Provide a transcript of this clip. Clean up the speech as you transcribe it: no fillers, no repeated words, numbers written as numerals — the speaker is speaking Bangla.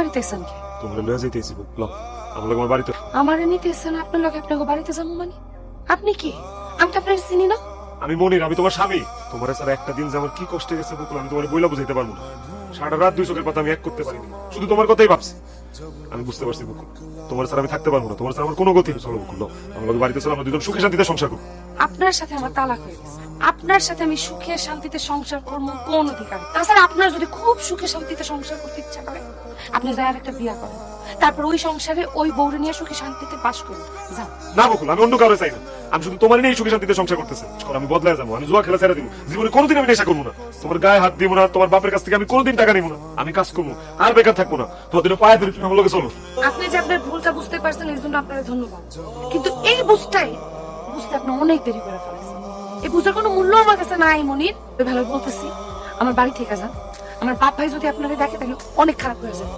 বাড়িতে এসেন কি? তোমরা লয়ে যাইতেছি বুকলো আমার লোক আমার বাড়িতে। আমারে নিতে এসেন আপনার লোক, আপনাকে বাড়িতে যাবো মানে? আপনি কি? আমি তো আপনার চিনি না। আমি মনির, আমি তোমার স্বামী। তোমার স্যার একটা দিন যে আমার কি কষ্টে গেছে বুকলো আমি তোমার বইলা বুঝাইতে পারবো না। সারা রাত দুই চোখের কথা আমি এক করতে পারিনি, শুধু তোমার কথাই ভাবছি। আমি বুঝতে পারছি বুকুল, তোমার স্যার আমি থাকতে পারবো না। তোমার স্যার আমার কোনো গতি নেই। চলো বুকুল, আমার লোক বাড়িতে চলো, আমরা দুজন সুখে শান্তিতে সংসার করবো। আপনার সাথে আমার তালাক হয়ে গেছে, আপনার সাথে আমি সুখে শান্তিতে সংসার করবো কোন অধিকার? তাছাড়া আপনার যদি খুব সুখে শান্তিতে সংসার করতে ইচ্ছা করে, আপনি যাই আর একটা বিয়া করেন, তারপর ওই সংসারে ওই বউরে নিয়ে সুখে শান্তিতে বাস করুন। যান। না বকুল, আমি অন্য কারো চাই না। আমি শুধু তোমার নিয়ে সুখে শান্তিতে সংসার করতেছি। আমি বদলায় যাবো, আমি জুয়া খেলা ছেড়ে দিব। জীবনে কোনোদিন আমি নেশা করবো না, তোমার গায়ে হাত দিব না, তোমার বাপের কাছ থেকে আমি কোনোদিন টাকা নিবো না। আমি কাজ করবো আর বেকার থাকবো না। তোমাদের পায়ে ধরে তুমি আমার লোকে চলো। আপনি যে আপনার ভুলটা বুঝতে পারছেন এর জন্য আপনাকে ধন্যবাদ, কিন্তু এই বুঝতে আপনি অনেক দেরি করে ফেলেছেন। এই বুঝার কোনো মূল্য আমার কাছে নাই মনির। ভালো বলতেছি, আমার বাড়ি থেকে যান। আমার বাপ ভাই যদি আপনাকে দেখে তাহলে অনেক খারাপ হয়ে যাবে।